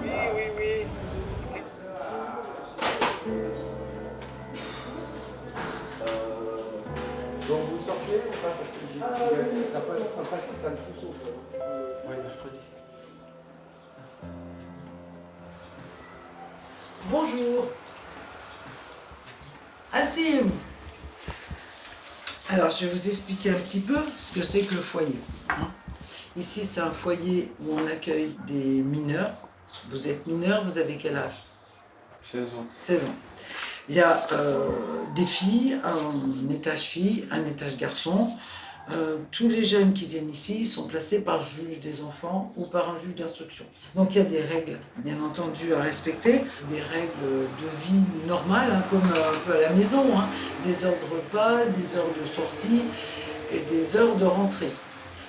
Oui, oui, oui. Donc vous sortez ou pas? Parce que t'as pas facile, t'as le trousseau. Ouais, mercredi. Bonjour. Asseyez-vous. Alors, je vais vous expliquer un petit peu ce que c'est que le foyer. hein. Ici, c'est un foyer où on accueille des mineurs. Vous êtes mineur, vous avez quel âge? 16 ans. 16 ans. Il y a des filles, un étage filles, un étage garçon. Tous les jeunes qui viennent ici sont placés par le juge des enfants ou par un juge d'instruction. Donc il y a des règles, bien entendu, à respecter, des règles de vie normales, comme un peu à la maison, des heures de repas, des heures de sortie et des heures de rentrée.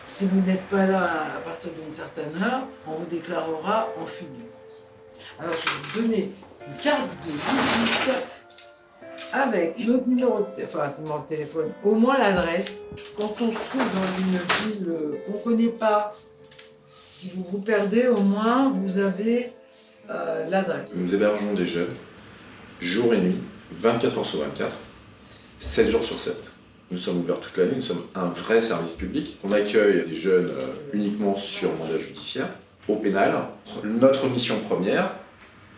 Si vous n'êtes pas là à partir d'une certaine heure, on vous déclarera en fugue. Alors je vais vous donner une carte de visite avec notre numéro de téléphone, au moins l'adresse. Quand on se trouve dans une ville qu'on ne connaît pas, si vous vous perdez, au moins vous avez l'adresse. Nous hébergeons des jeunes, jour et nuit, 24 heures sur 24, 7 jours sur 7. Nous sommes ouverts toute l'année, nous sommes un vrai service public. On accueille des jeunes uniquement sur mandat judiciaire, au pénal. Notre mission première,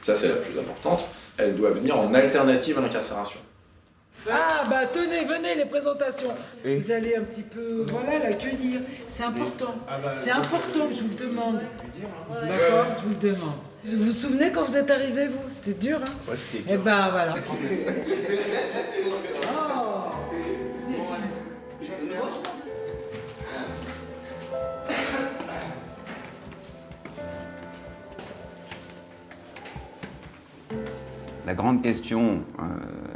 ça c'est la plus importante, elle doit venir en alternative à l'incarcération. Ah bah tenez, venez les présentations. Vous allez un petit peu, voilà, l'accueillir. C'est important. C'est important que je vous le demande. D'accord, je vous le demande. Vous vous souvenez quand vous êtes arrivés, vous? C'était dur, hein? Ouais, c'était Eh dur. ben voilà. Oh. La grande question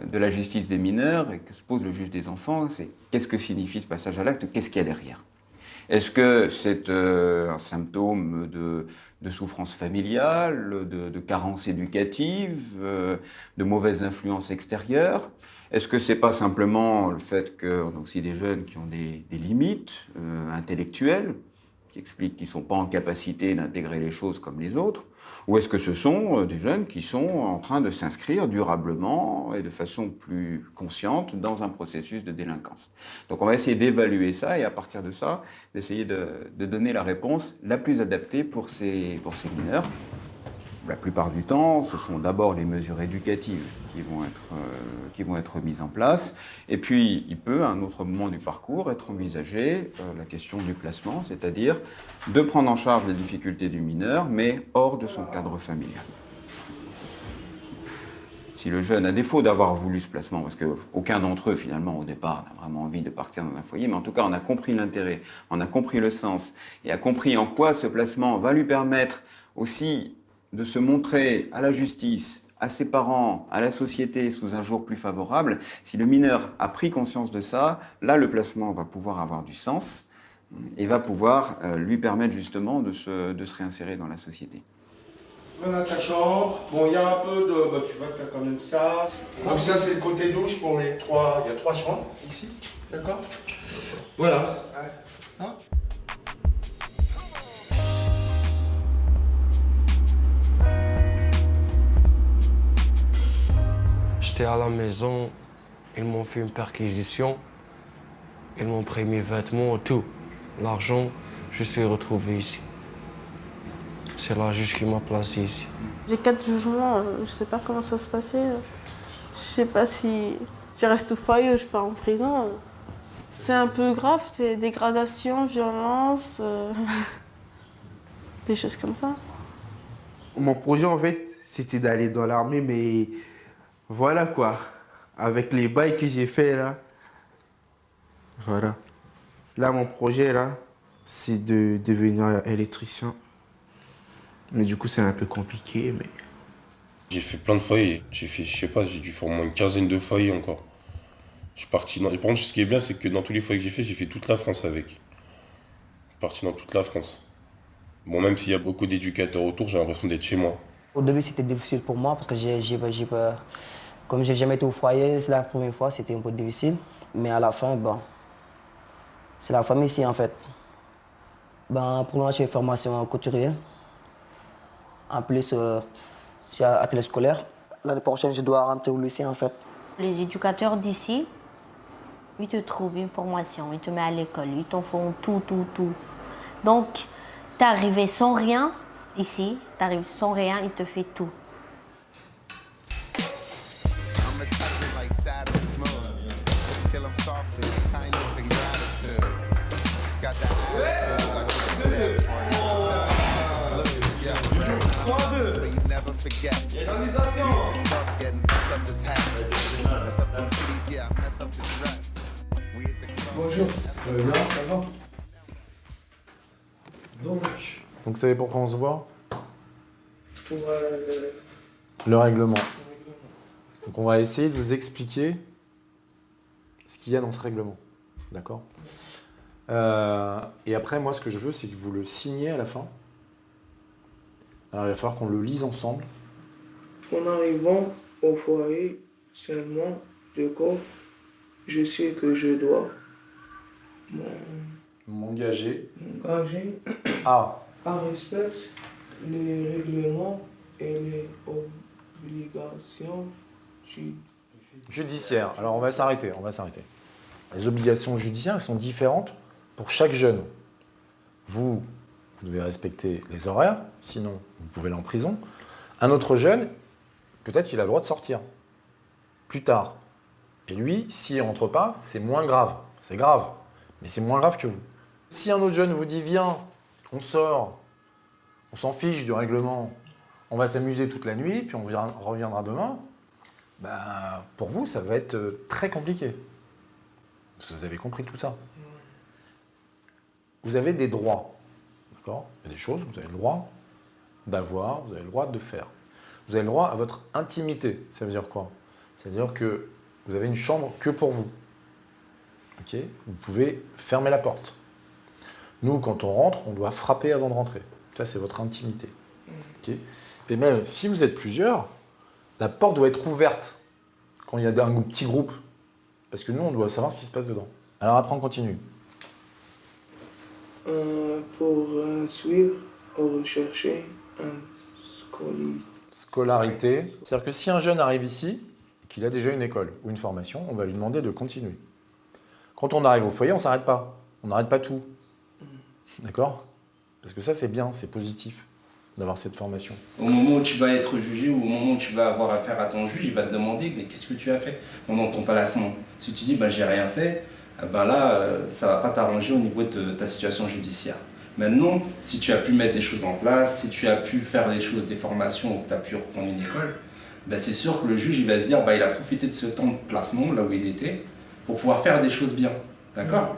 de la justice des mineurs et que se pose le juge des enfants, c'est qu'est-ce que signifie ce passage à l'acte? Qu'est-ce qu'il y a derrière? Est-ce que c'est un symptôme de souffrance familiale, de carence éducative, de mauvaise influence extérieure? Est-ce que c'est pas simplement le fait qu'on a aussi des jeunes qui ont des limites intellectuelles, qui expliquent qu'ils ne sont pas en capacité d'intégrer les choses comme les autres? Ou est-ce que ce sont des jeunes qui sont en train de s'inscrire durablement et de façon plus consciente dans un processus de délinquance? Donc on va essayer d'évaluer ça et à partir de ça, d'essayer de donner la réponse la plus adaptée pour ces mineurs. La plupart du temps, ce sont d'abord les mesures éducatives qui vont être mises en place. Et puis, il peut, à un autre moment du parcours, être envisagé la question du placement, c'est-à-dire de prendre en charge les difficultés du mineur, mais hors de son cadre familial. Si le jeune, à défaut d'avoir voulu ce placement, parce qu'aucun d'entre eux, finalement, au départ, n'a vraiment envie de partir dans un foyer, mais en tout cas, on a compris l'intérêt, on a compris le sens, et a compris en quoi ce placement va lui permettre aussi de se montrer à la justice, à ses parents, à la société sous un jour plus favorable. Si le mineur a pris conscience de ça, là, le placement va pouvoir avoir du sens et va pouvoir lui permettre justement de se réinsérer dans la société. Voilà ta chambre. Bon, il y a un peu de... Bah, tu vois que tu as quand même ça. Donc ça, c'est le côté douche pour les trois... Il y a 3 chambres ici, d'accord? Voilà. Hein? J'étais à la maison, ils m'ont fait une perquisition, ils m'ont pris mes vêtements, tout. L'argent, je suis retrouvé ici. C'est la juge qui m'a placé ici. J'ai 4 jugements, je sais pas comment ça se passait. Je sais pas si je reste au foyer ou je pars en prison. C'est un peu grave, c'est dégradation, violence, des choses comme ça. Mon projet, en fait, c'était d'aller dans l'armée, mais voilà quoi. Avec les bails que j'ai fait là, voilà. Là, mon projet, là, c'est de devenir électricien. Mais du coup, c'est un peu compliqué, mais... J'ai fait plein de foyers. J'ai fait, je sais pas, j'ai dû faire au moins une quinzaine de foyers encore. Je suis parti dans... Et par contre, ce qui est bien, c'est que dans tous les foyers que j'ai fait toute la France avec. Je suis parti dans toute la France. Bon, même s'il y a beaucoup d'éducateurs autour, j'ai l'impression d'être chez moi. Au début, c'était difficile pour moi parce que comme j'ai jamais été au foyer, c'est la première fois, c'était un peu difficile. Mais à la fin, bon, c'est la famille ici en fait. Ben, pour moi, j'ai une formation en couturier. En plus, c'est à atelier scolaire. L'année prochaine, je dois rentrer au lycée en fait. Les éducateurs d'ici, ils te trouvent une formation, ils te mettent à l'école, ils t'en font tout. Donc, t'es arrivé sans rien ici, t'arrives sans rien, ils te font tout. Bonjour, ça va bien? Ça va? Donc, Donc, vous savez pourquoi on se voit? pour Le règlement. Donc, on va essayer de vous expliquer ce qu'il y a dans ce règlement. D'accord? Et après, moi, ce que je veux, c'est que vous le signiez à la fin. Alors, il va falloir qu'on le lise ensemble. en arrivant au foyer seulement de corps, je sais que je dois M'engager m'engager à à respecter les règlements et les obligations judiciaire. Alors, on va s'arrêter. Les obligations judiciaires, elles sont différentes pour chaque jeune. Vous devez respecter les horaires, sinon vous pouvez aller en prison. Un autre jeune, peut-être il a le droit de sortir plus tard. Et lui, s'il ne rentre pas, c'est moins grave. C'est grave, mais c'est moins grave que vous. Si un autre jeune vous dit « Viens, on sort, on s'en fiche du règlement, on va s'amuser toute la nuit, puis on reviendra demain », ben, pour vous, ça va être très compliqué. Parce que vous avez compris tout ça. Vous avez des droits. D'accord ? Il y a des choses, vous avez le droit d'avoir, vous avez le droit de faire. Vous avez le droit à votre intimité. Ça veut dire quoi? Ça veut dire que vous avez une chambre que pour vous. Ok? Vous pouvez fermer la porte. Nous, quand on rentre, on doit frapper avant de rentrer. Ça, c'est votre intimité. Ok? Et même si vous êtes plusieurs, la porte doit être ouverte quand il y a un petit groupe. Parce que nous, on doit savoir ce qui se passe dedans. Alors après, on continue. pour suivre ou rechercher un Scolarité. C'est-à-dire que si un jeune arrive ici, qu'il a déjà une école ou une formation, on va lui demander de continuer. Quand on arrive au foyer, on ne s'arrête pas. On n'arrête pas tout. D'accord? Parce que ça, c'est bien, c'est positif d'avoir cette formation. Au moment où tu vas être jugé ou au moment où tu vas avoir affaire à ton juge, il va te demander mais qu'est-ce que tu as fait pendant ton placement. Si tu dis bah, j'ai rien fait, ben là, ça ne va pas t'arranger au niveau de ta situation judiciaire. Maintenant, si tu as pu mettre des choses en place, si tu as pu faire des choses, des formations ou que tu as pu reprendre une école, ben c'est sûr que le juge il va se dire bah, il a profité de ce temps de placement, là où il était, pour pouvoir faire des choses bien. D'accord?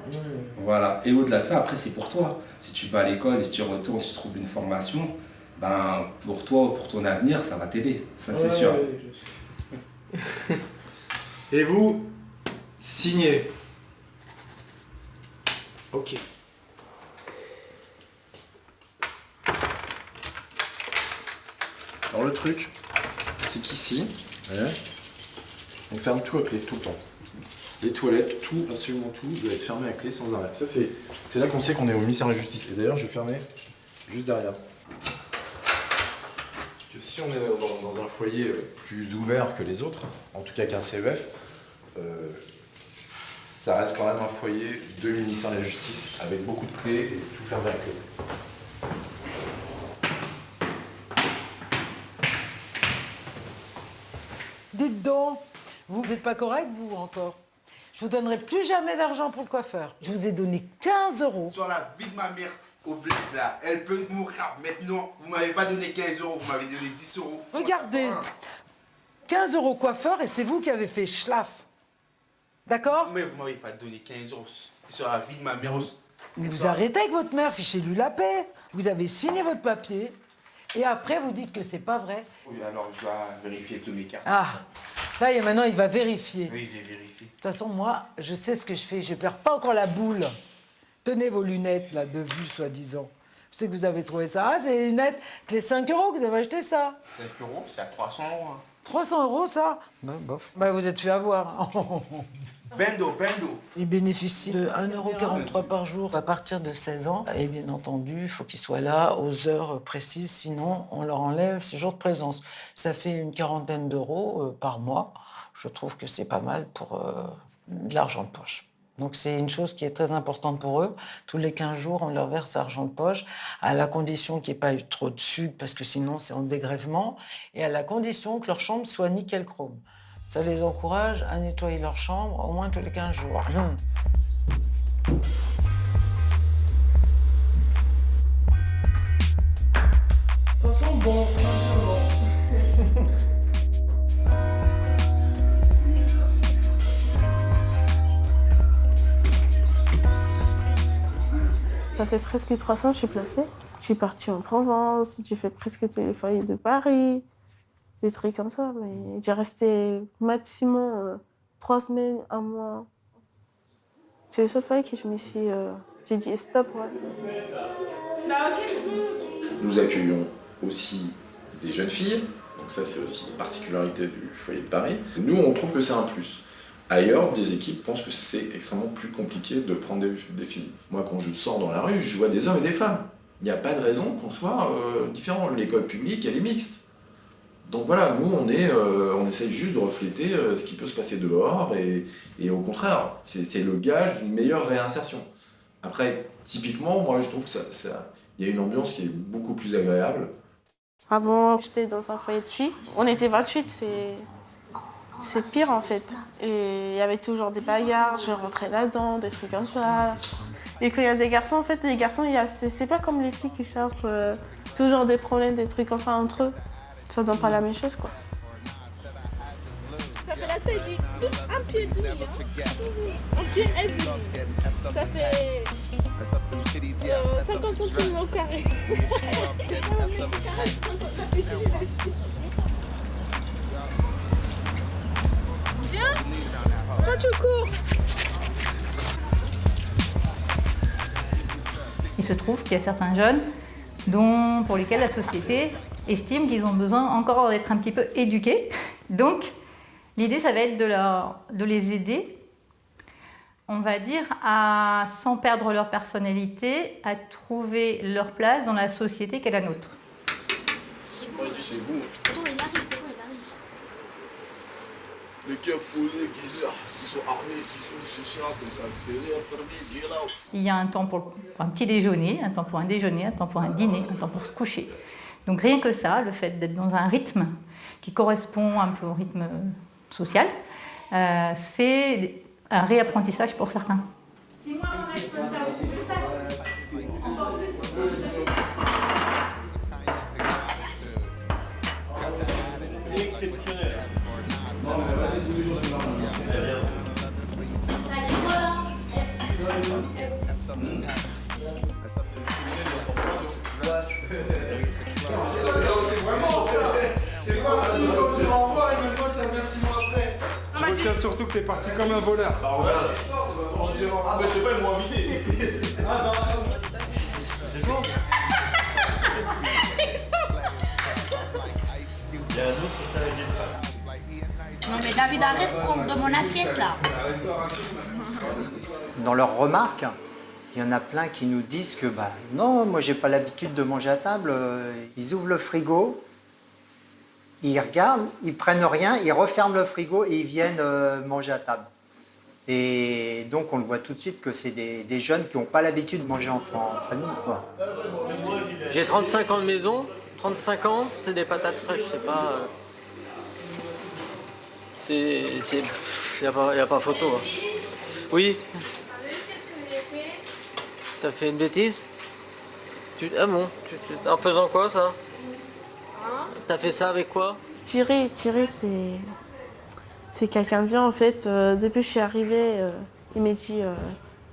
Voilà. Et au-delà de ça, après, c'est pour toi. Si tu vas à l'école et si tu retournes, si tu trouves une formation, ben, pour toi, pour ton avenir, ça va t'aider. Ça, c'est sûr. Et vous, signez. Ok. Alors le truc, c'est qu'ici, on ferme tout à clé tout le temps. Les toilettes, tout, absolument tout, doit être fermé à clé sans arrêt. Ça, c'est là qu'on sait qu'on est au ministère de la Justice. Et d'ailleurs, je vais fermer juste derrière. Que si on est dans un foyer plus ouvert que les autres, en tout cas qu'un CEF, ça reste quand même un foyer de ministère de la Justice avec beaucoup de clés et tout fermé à clé. Dites donc, vous n'êtes pas correct, vous, encore? Je vous donnerai plus jamais d'argent pour le coiffeur. Je vous ai donné 15 €. Sur la vie de ma mère au bled là, elle peut mourir maintenant. Vous m'avez pas donné 15 €, vous m'avez donné 10 €. Regardez, 15 € coiffeur et c'est vous qui avez fait schlaf. D'accord? Mais vous m'avez pas donné 15 € sur la vie de ma mère. Mais vous arrêtez avec votre mère, fichez-lui la paix. Vous avez signé votre papier et après vous dites que c'est pas vrai. Oui, alors je dois vérifier tous mes cas. Ah, ça y est, maintenant il va vérifier. Oui, j'ai vérifié. De toute façon, moi, je sais ce que je fais. Je perds pas encore la boule. Tenez vos lunettes, là, de vue, soi-disant. Je sais que vous avez trouvé ça. Ah, c'est les lunettes, que les 5 € que vous avez acheté ça. 5 €, c'est à 300 €. Hein. 300 € ça? Ben, bof. Ben, vous êtes fait avoir. Bendo. Ils bénéficient de 1,43 € par jour à partir de 16 ans. Et bien entendu, il faut qu'ils soient là aux heures précises, sinon on leur enlève ce jour de présence. Ça fait une quarantaine d'euros par mois. Je trouve que c'est pas mal pour de l'argent de poche. Donc c'est une chose qui est très importante pour eux. Tous les 15 jours, on leur verse argent de poche, à la condition qu'il n'y ait pas eu trop de sucre, parce que sinon c'est en dégrèvement, et à la condition que leur chambre soit nickel chrome. Ça les encourage à nettoyer leur chambre au moins tous les 15 jours. Ça sent bon, Ça fait presque 3 ans que je suis placée. Je suis partie en Provence, j'ai fait presque tous les foyers de Paris, des trucs comme ça. Mais j'ai resté maximum 3 semaines, 1 mois. C'est le seul foyer que je me suis... j'ai dit stop, ouais. Nous accueillons aussi des jeunes filles, donc ça c'est aussi une particularité du foyer de Paris. Nous on trouve que c'est un plus. Ailleurs, des équipes pensent que c'est extrêmement plus compliqué de prendre des filles. Moi quand je sors dans la rue, je vois des hommes et des femmes. Il n'y a pas de raison qu'on soit différents. L'école publique, elle est mixte. Donc voilà, nous on essaye juste de refléter ce qui peut se passer dehors et au contraire, c'est le gage d'une meilleure réinsertion. Après, typiquement, moi je trouve que il y a une ambiance qui est beaucoup plus agréable. Avant, j'étais dans un foyer de filles. On était 28, c'est pire en fait. Et il y avait toujours des bagarres, je rentrais là-dedans, des trucs comme ça. Et quand il y a des garçons, en fait, les garçons, c'est pas comme les filles qui cherchent toujours des problèmes, des trucs enfin entre eux. Ça donne pas la même chose, quoi. Ça fait la taille d'un pied de nuit, hein. Un pied aigu. Ça fait 50 centimes au carré. Viens, quand tu cours. Il se trouve qu'il y a certains jeunes pour lesquels la société estime qu'ils ont besoin encore d'être un petit peu éduqués. Donc, l'idée, ça va être de les aider, on va dire, sans perdre leur personnalité, à trouver leur place dans la société qu'est la nôtre. Moi je dis c'est vous. C'est bon, il arrive. Les Cafoulés, qui sont armés, qui sont chichas, fermés, là. Il y a un temps pour un petit déjeuner, un temps pour un déjeuner, un temps pour un dîner, un temps pour se coucher. Donc rien que ça, le fait d'être dans un rythme qui correspond un peu au rythme social, c'est un réapprentissage pour certains. C'est moi mon responsable, c'est ça. Exceptionnel. Je retiens surtout que t'es parti comme un voleur. Ah bah je sais pas, ils m'ont invité. C'est bon. Il y a un autre qui t'a Non mais David, arrête de prendre de mon assiette là. Dans leurs remarques, il y en a plein qui nous disent que non, moi j'ai pas l'habitude de manger à table. Ils ouvrent le frigo, ils regardent, ils prennent rien, ils referment le frigo et ils viennent manger à table. Et donc on le voit tout de suite que c'est des jeunes qui n'ont pas l'habitude de manger en famille, quoi. J'ai 35 ans de maison, 35 ans, c'est des patates fraîches, c'est pas... Il n'y a pas photo. Hein. Oui. T'as fait une bêtise? Ah bon, en faisant quoi ça? T'as fait ça avec quoi? Thierry, c'est quelqu'un de bien en fait. Depuis que je suis arrivée, il m'a dit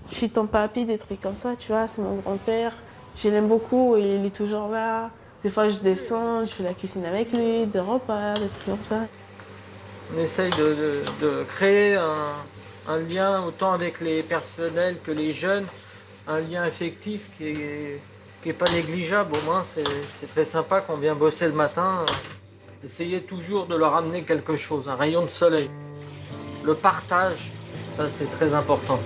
je suis ton papy, des trucs comme ça, tu vois, c'est mon grand-père. Je l'aime beaucoup et il est toujours là. Des fois je descends, je fais la cuisine avec lui, des repas, des trucs comme ça. On essaye de créer un lien autant avec les personnels que les jeunes, un lien affectif qui est pas négligeable. Au moins c'est très sympa qu'on vient bosser le matin. Essayez toujours de leur amener quelque chose, un rayon de soleil. Le partage, Ça, c'est très important.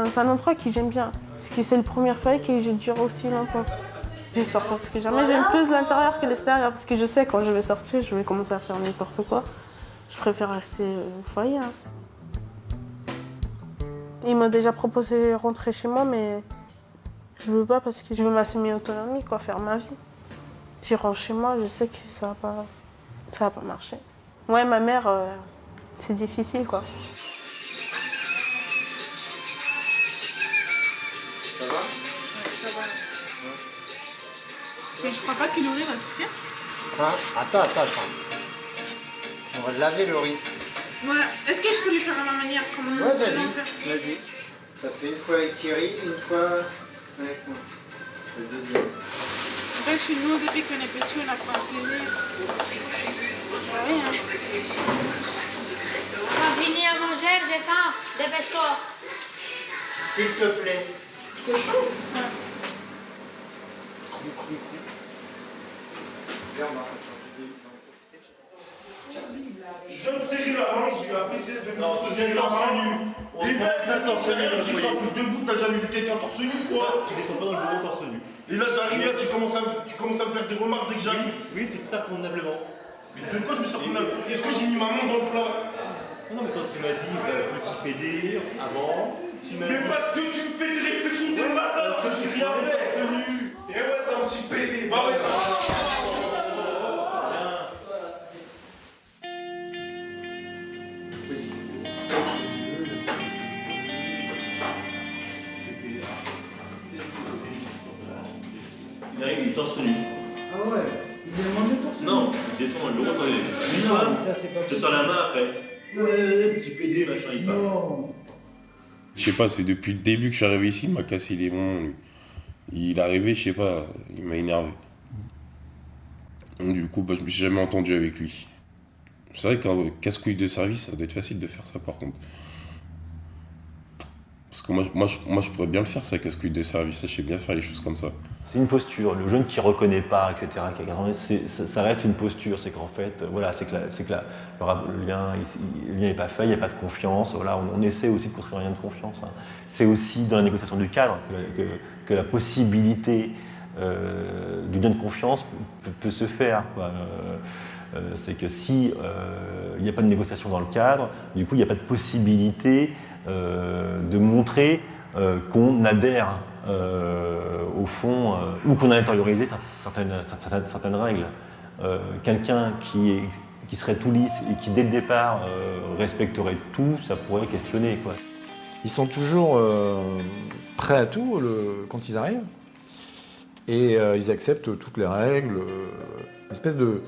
C'est un endroit que j'aime bien, parce que c'est le premier foyer que je dure aussi longtemps. Je sors parce que jamais j'aime plus l'intérieur que l'extérieur, parce que je sais quand je vais sortir, je vais commencer à faire n'importe quoi. Je préfère rester au foyer. Hein. Ils m'ont déjà proposé de rentrer chez moi, mais je veux pas parce que je veux ma semi-autonomie, quoi, faire ma vie. Si je rentre chez moi, je sais que ça va pas marcher. Ouais, ma mère, c'est difficile, quoi. Ça va? Ça va. Mais je crois pas que le riz va suffire. Quoi? Attends. On va laver le riz. Ouais. Est-ce que je peux lui faire à ma manière comme Ouais, vas-y. Ça fait une fois avec Thierry, une fois avec moi. C'est le deuxième. En fait, chez nous, depuis qu'on est petit, on n'a pas plaisir. Oui, hein. T'as fini à manger, j'ai faim. Dépêche-toi. S'il te plaît. C'est chaud. Ouais. Je viens de serrer la hanche, j'ai appris c'est de torse nu. Les mecs, torse nu, tu sors de vous, t'as jamais vu quelqu'un torse nu quoi? Tu descends pas dans le bureau torse nu. Et là j'arrive, là tu commences à me faire des remarques dès que j'arrive. Oui, tu te sers convenablement. Mais de quoi je me sers convenablement? Est-ce que j'ai mis ma main dans le plat? Non, mais toi tu m'as dit petit PD avant. Mais parce que tu me fais des réflexions dès le matin alors que j'ai rien fait. Et ouais, t'as un petit PD. Bah ouais. Il arrive, il est torse nu. Ah ouais, il demande le torse nu. Non, il descend dans le bureau, attendez. Non, ça c'est pas je te sors la main après. Ouais, petit PD, machin, il part. Non. Je sais pas, c'est depuis le début que je suis arrivé ici, il m'a cassé les bonbons, lui. Il est arrivé, je sais pas, il m'a énervé. Donc, du coup, je me suis jamais entendu avec lui. C'est vrai qu'un casse-couille de service, ça doit être facile de faire ça par contre. Parce que moi, je pourrais bien le faire, ça, casse-couille de service. Je sais bien faire les choses comme ça. C'est une posture. Le jeune qui reconnaît pas, etc., ça reste une posture. C'est qu'en fait, voilà, le lien n'est pas fait, il n'y a pas de confiance. Voilà, on essaie aussi de construire un lien de confiance. Hein. C'est aussi dans la négociation du cadre que la possibilité du lien de confiance peut se faire, quoi. C'est que si il n'y a pas de négociation dans le cadre, du coup, il n'y a pas de possibilité de montrer qu'on adhère au fond ou qu'on a intériorisé certaines règles. Quelqu'un qui serait tout lisse et qui dès le départ respecterait tout, ça pourrait questionner, quoi. Ils sont toujours prêts à tout quand ils arrivent et ils acceptent toutes les règles, une espèce de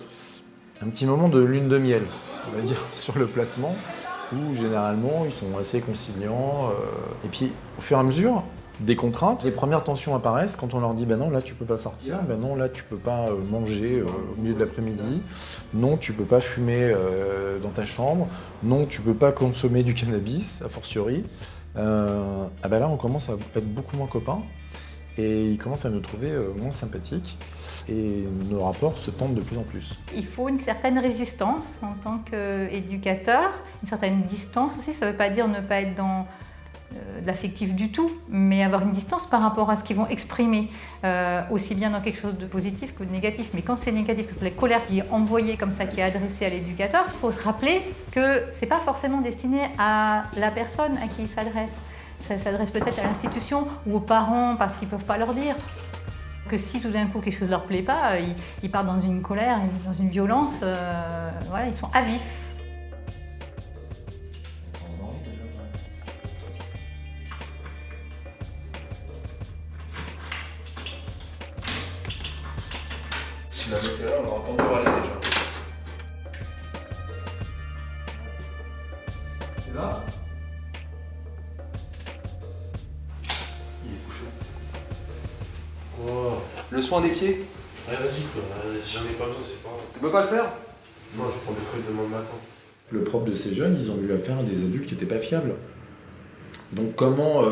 un petit moment de lune de miel, on va dire, sur le placement, où généralement ils sont assez conciliants. Et puis au fur et à mesure des contraintes, les premières tensions apparaissent quand on leur dit ben non, là tu peux pas sortir, ben non, là tu peux pas manger au milieu de l'après-midi, non, tu peux pas fumer dans ta chambre, non, tu peux pas consommer du cannabis, a fortiori. Ah ben là on commence à être beaucoup moins copains et ils commencent à nous trouver moins sympathiques. Et nos rapports se tendent de plus en plus. Il faut une certaine résistance en tant qu'éducateur, une certaine distance aussi. Ça ne veut pas dire ne pas être dans l'affectif du tout, mais avoir une distance par rapport à ce qu'ils vont exprimer, aussi bien dans quelque chose de positif que de négatif. Mais quand c'est négatif, que c'est la colère qui est envoyée comme ça, qui est adressée à l'éducateur, il faut se rappeler que ce n'est pas forcément destiné à la personne à qui il s'adresse. Ça s'adresse peut-être à l'institution ou aux parents parce qu'ils ne peuvent pas leur dire. Que si tout d'un coup quelque chose ne leur plaît pas, ils partent dans une colère, dans une violence, voilà, ils sont à vif. Si la mettait là, on l'aurait entendu parler déjà. C'est là ? Oh. Le soin des pieds? Ouais, vas-y, quoi. J'en ai pas besoin, c'est pas grave. Tu peux pas le faire? Non, je prends des trucs demain matin. le propre de ces jeunes, ils ont eu affaire à des adultes qui n'étaient pas fiables. Donc comment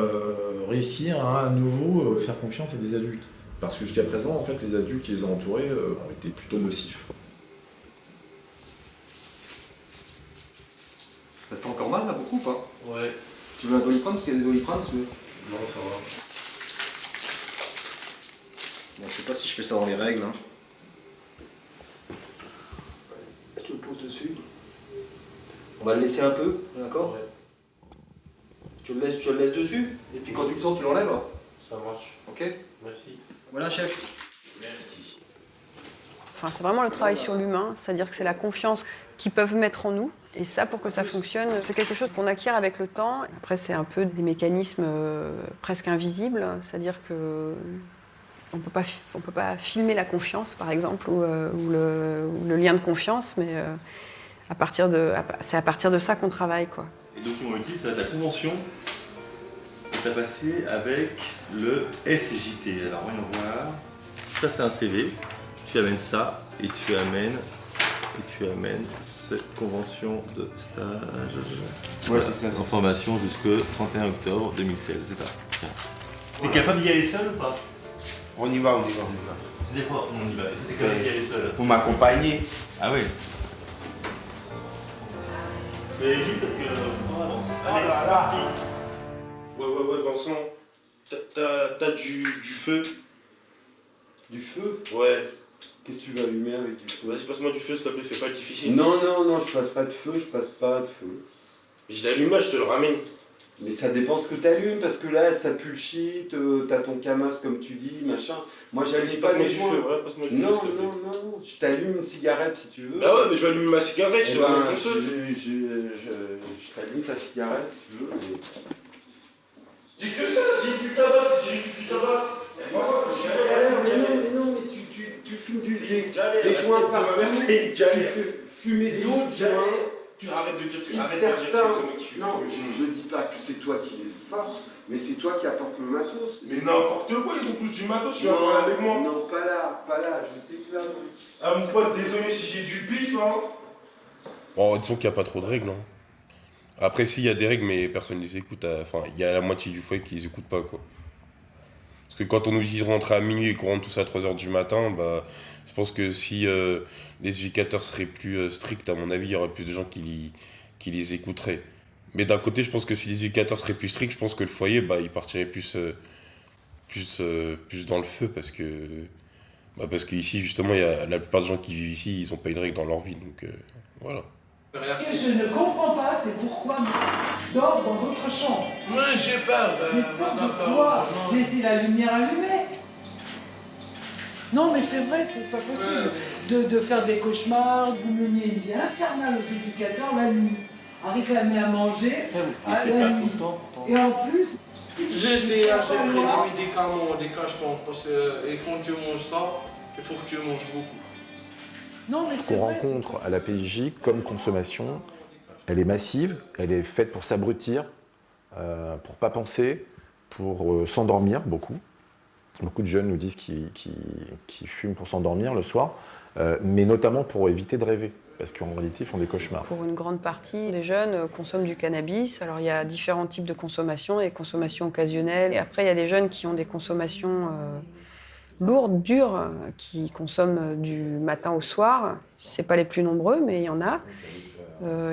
réussir à nouveau faire confiance à des adultes? Parce que jusqu'à présent, en fait, les adultes qui les ont entourés ont été plutôt nocifs. Ça te fait encore mal là, beaucoup ou pas? Ouais. Tu veux un Doliprane parce qu'il y a des Doliprane si tu veux? Non, ça va. Bon, je sais pas si je fais ça dans les règles. Hein. Je te le pose dessus. On va le laisser un peu, d'accord? Ouais. Tu le laisses dessus, et puis quand tu le sens, tu l'enlèves. Ça marche. Ok? Merci. Voilà, chef. Merci. Enfin, c'est vraiment le travail sur l'humain, c'est-à-dire que c'est la confiance qu'ils peuvent mettre en nous. Et ça, pour que ça fonctionne, c'est quelque chose qu'on acquiert avec le temps. Après, c'est un peu des mécanismes presque invisibles, c'est-à-dire que on peut pas filmer la confiance, par exemple, ou le lien de confiance, mais c'est à partir de ça qu'on travaille, quoi. Et document utile, ça va être la convention que tu as passée avec le SJT. Alors, voyons voir. Ça, c'est un CV. Tu amènes ça et tu amènes cette convention de stage. Ouais, c'est ça. En formation jusqu'au 31 octobre 2016, c'est ça. Tiens. T'es capable d'y aller seul ou pas? On y va. C'était quoi? On y va. Est-ce que t'es capable d'y aller seul? Vous m'accompagnez. Ah oui. Mais vite parce que on avance. Allez, là c'est là. parti. Ouais, Vincent. T'as du feu? Du feu? Ouais. Qu'est-ce que tu veux allumer avec du feu? Vas-y, passe-moi du feu, s'il te plaît, fais pas difficile. Non, je passe pas de feu, Je l'allume là, je te le ramène. Mais ça dépend ce que t'allumes, parce que là, ça pue le shit, t'as ton camas comme tu dis, machin. Moi, j'allume pas passe-moi mes du joints. feu, ouais, passe-moi du feu, Non, s'il te plaît. non, je t'allume une cigarette si tu veux. Ah ouais, mais je vais allumer ma cigarette, je Eh te ramène ben, ton feu. je t'allume ta cigarette si tu veux. Dis que ça, dis du tabac, si j'ai du tabac. Mais non, mais tu fumes des joints partout, tu fais fumer d'autres joints. Tu arrêtes de dire Si arrête de dire que certains... c'est moi qui fume. Non, je dis pas que c'est toi qui les force, mais c'est toi qui apportes le matos. Mais n'importe quoi, ils ont tous du matos, tu vas parler avec moi. Non, pas là, je sais que là... Ah mon pote, désolé si j'ai du bif, hein. Bon, disons qu'il n'y a pas trop de règles. Hein. Après, si, il y a des règles, mais personne ne les écoute. Enfin, il y a la moitié du foyer qui les écoute pas, quoi. Parce que quand on nous dit de rentrer à minuit et qu'on rentre tous à 3h du matin, bah, je pense que si les éducateurs seraient plus stricts, à mon avis, il y aurait plus de gens qui les écouteraient. Mais d'un côté, je pense que si les éducateurs seraient plus stricts, je pense que le foyer, bah, il partirait plus dans le feu, parce que ici, justement, il y a la plupart des gens qui vivent ici, ils n'ont pas une règle dans leur vie, donc voilà. Ce que je ne comprends pas, c'est pourquoi je dors dans votre chambre. Moi j'ai peur. Mais peur de quoi? Laissez la lumière allumée. Non, mais c'est vrai, c'est pas possible de faire des cauchemars. Vous meniez une vie infernale aux éducateurs la nuit, à réclamer à manger à la nuit. Et en plus, J'essaie à chaque pris des médicaments, des cachetons, parce que quand tu manges ça, il faut que tu manges beaucoup. non, mais Ce c'est qu'on vrai. rencontre à la PJJ comme consommation, elle est massive, elle est faite pour s'abrutir, pour pas penser, pour s'endormir beaucoup. Beaucoup de jeunes nous disent qu'ils fument pour s'endormir le soir, mais notamment pour éviter de rêver, parce qu'en réalité, ils font des cauchemars. Pour une grande partie, les jeunes consomment du cannabis. Alors, il y a différents types de consommation, les consommations occasionnelles. Et après, il y a des jeunes qui ont des consommations lourdes, dures, qui consomment du matin au soir. Ce n'est pas les plus nombreux, mais il y en a.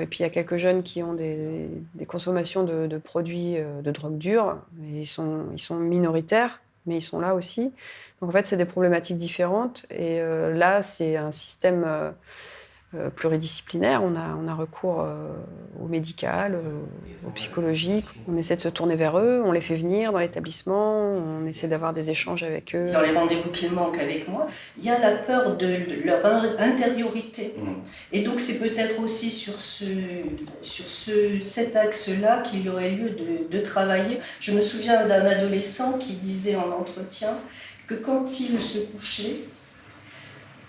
Et puis, il y a quelques jeunes qui ont des consommations de produits de drogue dure. Et ils sont minoritaires, mais ils sont là aussi. Donc, en fait, c'est des problématiques différentes. Et là, c'est un système pluridisciplinaire. On a recours au médical, au psychologique. On essaie de se tourner vers eux, on les fait venir dans l'établissement, on essaie d'avoir des échanges avec eux. Dans les rendez-vous qu'ils manquent avec moi, il y a la peur de leur intériorité. Et donc c'est peut-être aussi sur cet axe-là qu'il y aurait lieu de travailler. Je me souviens d'un adolescent qui disait en entretien que quand il se couchait,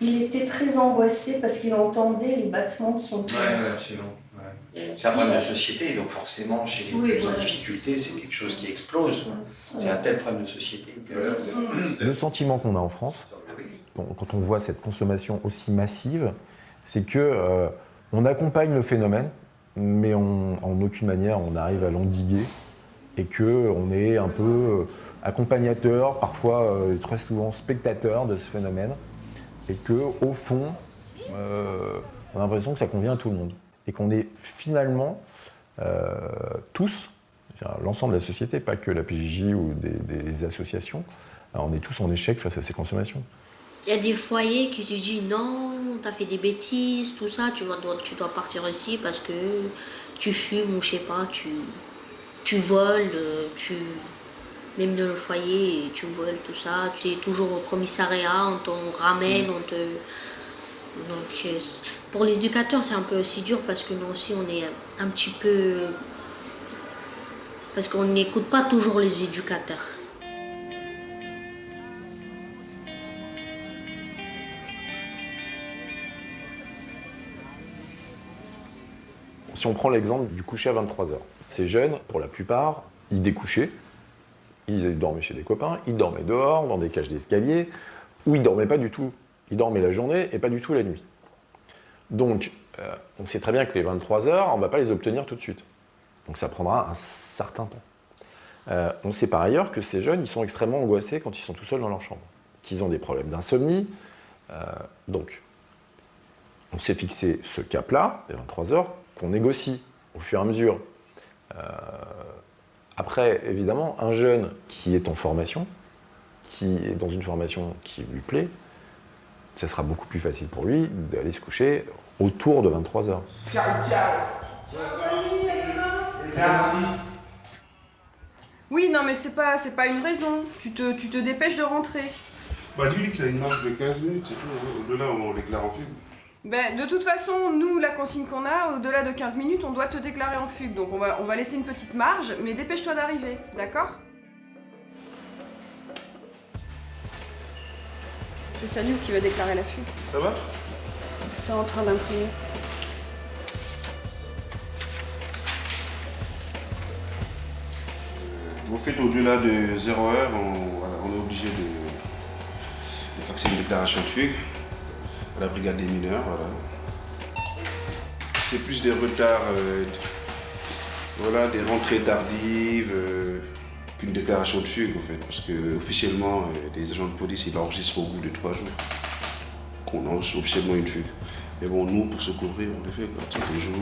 il était très angoissé parce qu'il entendait les battements de son cœur. Oui, absolument. Ouais. C'est un problème de société, donc forcément, chez les plus en difficulté, c'est quelque chose qui explose. C'est un tel problème de société. Le sentiment qu'on a en France, quand on voit cette consommation aussi massive, c'est que on accompagne le phénomène, mais en aucune manière on arrive à l'endiguer et qu'on est un peu accompagnateur, parfois très souvent spectateur de ce phénomène, et qu'au fond, on a l'impression que ça convient à tout le monde. Et qu'on est finalement tous, l'ensemble de la société, pas que la PJJ ou des associations, on est tous en échec face à ces consommations. Il y a des foyers qui te disent non, t'as fait des bêtises, tout ça, tu dois partir ici parce que tu fumes ou je sais pas, tu voles, même dans le foyer, tu voles, tout ça, tu es toujours au commissariat, on t'en ramène, Donc, pour les éducateurs, c'est un peu aussi dur parce que nous aussi, on est un petit peu... Parce qu'on n'écoute pas toujours les éducateurs. Si on prend l'exemple du coucher à 23h, ces jeunes, pour la plupart, ils découchaient, ils dormaient chez des copains, ils dormaient dehors, dans des cages d'escalier, ou ils dormaient pas du tout. Ils dormaient la journée et pas du tout la nuit. Donc, on sait très bien que les 23h, on ne va pas les obtenir tout de suite. Donc ça prendra un certain temps. On sait par ailleurs que ces jeunes, ils sont extrêmement angoissés quand ils sont tout seuls dans leur chambre, qu'ils ont des problèmes d'insomnie. Donc, on s'est fixé ce cap-là, des 23h, qu'on négocie au fur et à mesure. Après, évidemment, un jeune qui est en formation, qui est dans une formation qui lui plaît, ça sera beaucoup plus facile pour lui d'aller se coucher autour de 23h. Ciao, ciao. Merci. Oui, non, mais c'est pas une raison. Tu te dépêches de rentrer. Bah dis-lui qu'il a une marge de 15 minutes, c'est tout. Au-delà, on déclare en fugue. Ben, de toute façon, nous, la consigne qu'on a, au-delà de 15 minutes, on doit te déclarer en fugue. Donc on va laisser une petite marge, mais dépêche-toi d'arriver, d'accord? C'est Saliou qui va déclarer la fugue. Ça va? C'est en train d'imprimer. Vous faites au-delà de 0 heure, on est obligé de faxer une déclaration de fugue à la brigade des mineurs. Voilà. C'est plus des retards, des rentrées tardives qu'une déclaration de fugue en fait. Parce que officiellement, les agents de police ils l'enregistrent au bout de 3 jours qu'on enregistre officiellement une fugue. Mais bon, nous, pour se couvrir, on le fait tous les jours.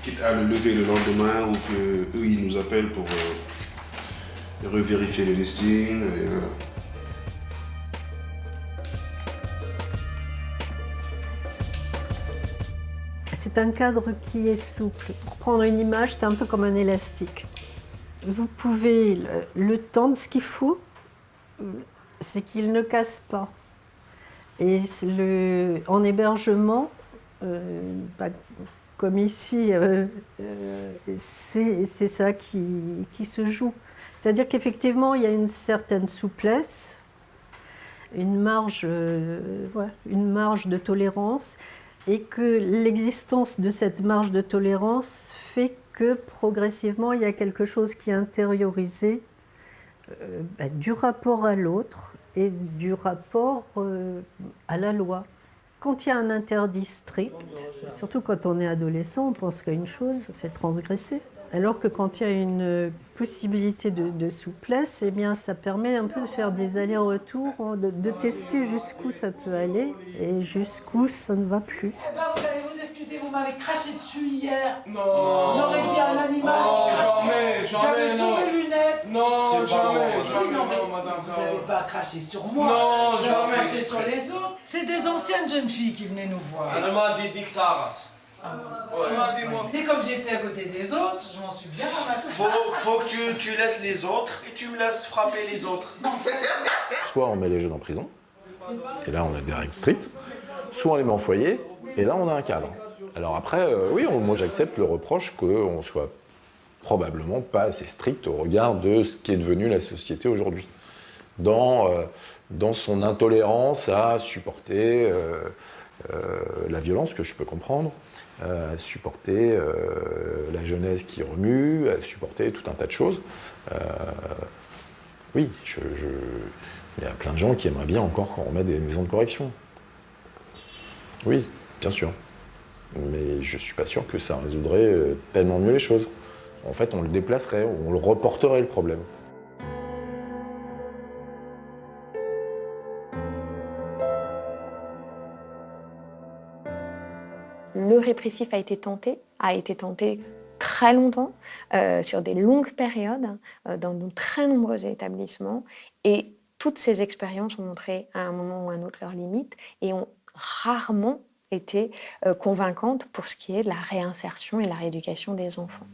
Quitte à le lever le lendemain ou qu'eux ils nous appellent pour revérifier le listing, et voilà. C'est un cadre qui est souple. Pour prendre une image, c'est un peu comme un élastique. Vous pouvez le tendre, ce qu'il faut, c'est qu'il ne casse pas. Et en hébergement, comme ici, c'est ça qui se joue. C'est-à-dire qu'effectivement, il y a une certaine souplesse, une marge de tolérance, et que l'existence de cette marge de tolérance fait que progressivement, il y a quelque chose qui est intériorisé du rapport à l'autre et du rapport à la loi. Quand il y a un interdit strict, surtout quand on est adolescent, on pense qu'à une chose, c'est transgresser. Alors que quand il y a une possibilité de souplesse, eh bien, ça permet un peu de faire des allers-retours, de tester jusqu'où ça peut aller et jusqu'où ça ne va plus. Eh ben, vous allez vous excuser, vous m'avez craché dessus hier. Non. On aurait dit à un animal. Jamais, J'avais non. sur mes lunettes. Non, jamais, Non, madame. vous n'avez pas craché sur moi. Non, vous avez jamais. craché sur les autres. C'est des anciennes jeunes filles qui venaient nous voir. Mais comme j'étais à côté des autres, je m'en suis bien ramassé. Faut que tu laisses les autres et tu me laisses frapper les autres. Soit on met les jeunes en prison, et là on a des règles strictes, soit on les met en foyer, et là on a un cadre. Alors après, oui, moi j'accepte le reproche qu'on soit probablement pas assez strict au regard de ce qui est devenu la société aujourd'hui. Dans son intolérance à supporter la violence, que je peux comprendre, à supporter la jeunesse qui remue, à supporter tout un tas de choses. Oui, il y a plein de gens qui aimeraient bien encore qu'on remette des maisons de correction. Oui, bien sûr. Mais je suis pas sûr que ça résoudrait tellement mieux les choses. En fait, on le déplacerait, on le reporterait le problème. Le répressif a été tenté très longtemps, sur des longues périodes, dans de très nombreux établissements. Et toutes ces expériences ont montré à un moment ou à un autre leurs limites et ont rarement été convaincantes pour ce qui est de la réinsertion et la rééducation des enfants.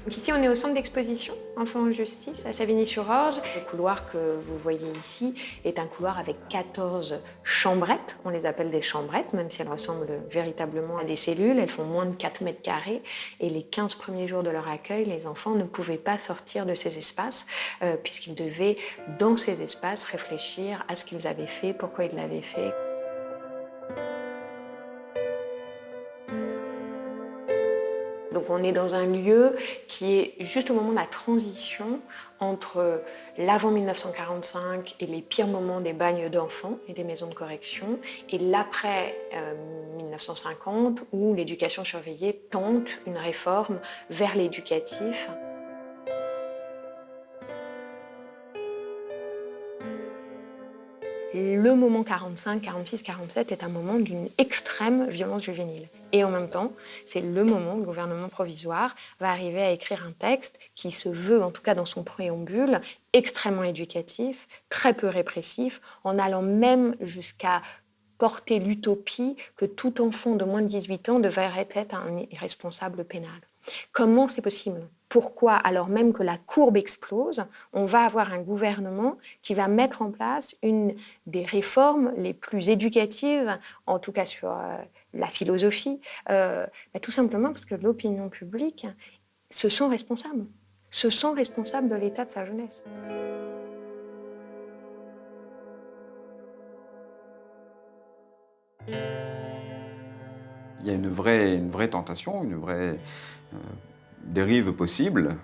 Donc ici, on est au centre d'exposition Enfants en justice à Savigny-sur-Orge. Le couloir que vous voyez ici est un couloir avec 14 chambrettes. On les appelle des chambrettes, même si elles ressemblent véritablement à des cellules. Elles font moins de 4 mètres carrés. Et les 15 premiers jours de leur accueil, les enfants ne pouvaient pas sortir de ces espaces puisqu'ils devaient, dans ces espaces, réfléchir à ce qu'ils avaient fait, pourquoi ils l'avaient fait. Donc on est dans un lieu qui est juste au moment de la transition entre l'avant 1945 et les pires moments des bagnes d'enfants et des maisons de correction et l'après 1950 où l'éducation surveillée tente une réforme vers l'éducatif. Le moment 45, 46, 47 est un moment d'une extrême violence juvénile. Et en même temps, c'est le moment où le gouvernement provisoire va arriver à écrire un texte qui se veut, en tout cas dans son préambule, extrêmement éducatif, très peu répressif, en allant même jusqu'à porter l'utopie que tout enfant de moins de 18 ans devrait être un irresponsable pénal. Comment c'est possible ? Pourquoi, alors même que la courbe explose, on va avoir un gouvernement qui va mettre en place une des réformes les plus éducatives, en tout cas sur la philosophie, tout simplement parce que l'opinion publique se sent responsable de l'état de sa jeunesse. Il y a une vraie tentation, une vraie dérive possible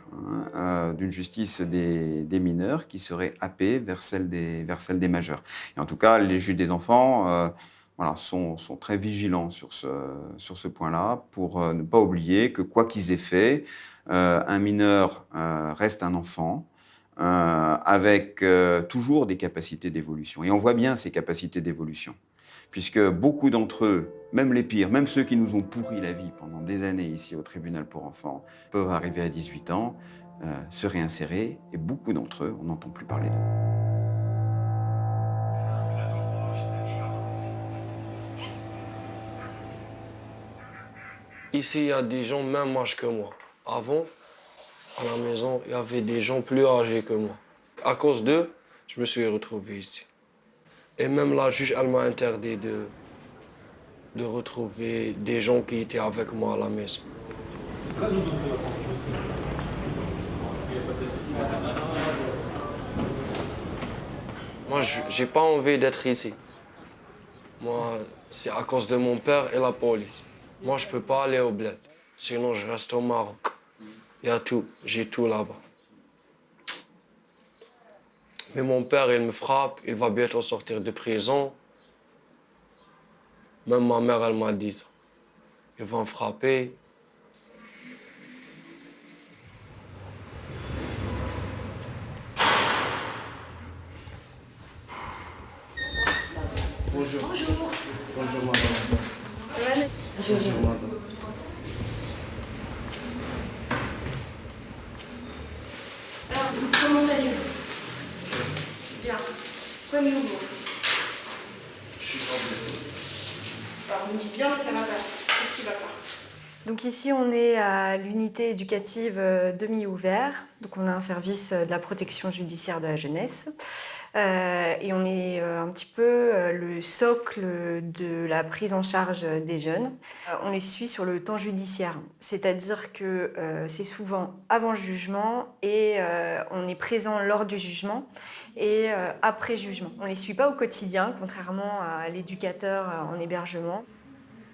d'une justice des mineurs qui serait happée vers celle des majeurs. Et en tout cas, les juges des enfants sont très vigilants sur ce point-là pour ne pas oublier que quoi qu'ils aient fait, un mineur reste un enfant avec toujours des capacités d'évolution. Et on voit bien ces capacités d'évolution. Puisque beaucoup d'entre eux, même les pires, même ceux qui nous ont pourri la vie pendant des années ici au tribunal pour enfants, peuvent arriver à 18 ans, se réinsérer, et beaucoup d'entre eux, on n'entend plus parler d'eux. Ici, il y a des gens même âge que moi. Avant, à la maison, il y avait des gens plus âgés que moi. À cause d'eux, je me suis retrouvé ici. Et même la juge, elle m'a interdit de retrouver des gens qui étaient avec moi à la maison. Moi, j'ai pas envie d'être ici. Moi, c'est à cause de mon père et la police. Moi, je peux pas aller au bled. Sinon, je reste au Maroc. Il y a tout. J'ai tout là-bas. Mais mon père, il me frappe, il va bientôt sortir de prison. Même ma mère, elle m'a dit ça. Il va me frapper. Bonjour. Bonjour. Bonjour, madame. Bonjour, madame. Alors, comment allez-vous? Bien. Quoi de nouveau? Je suis pas bien. Alors, on me dit bien, mais ça va pas. Qu'est-ce qui va pas? Donc ici, on est à l'unité éducative demi-ouvert. Donc on a un service de la protection judiciaire de la jeunesse. Et on est un petit peu le socle de la prise en charge des jeunes. On les suit sur le temps judiciaire, c'est-à-dire que c'est souvent avant le jugement et on est présent lors du jugement et après jugement. On ne les suit pas au quotidien, contrairement à l'éducateur en hébergement.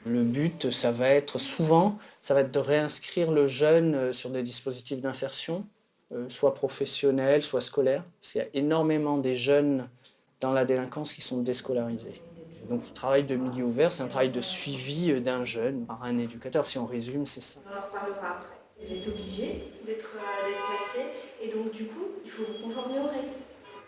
Le but, ça va être de réinscrire le jeune sur des dispositifs d'insertion, soit professionnels, soit scolaires. Parce qu'il y a énormément des jeunes dans la délinquance qui sont déscolarisés. Donc le travail de milieu ouvert, c'est un travail de suivi d'un jeune par un éducateur. Si on résume, c'est ça. On en reparlera après. Vous êtes obligé d'être placé et donc du coup, il faut vous conformer aux règles.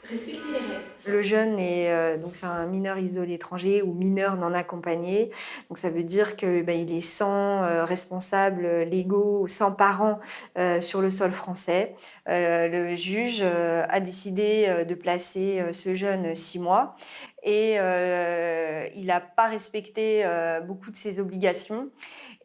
Respecter les règles. Le jeune est donc c'est un mineur isolé étranger ou mineur non accompagné. Donc ça veut dire que il est sans responsables légaux, sans parents sur le sol français. Le juge a décidé de placer ce jeune 6 mois et il n'a pas respecté beaucoup de ses obligations.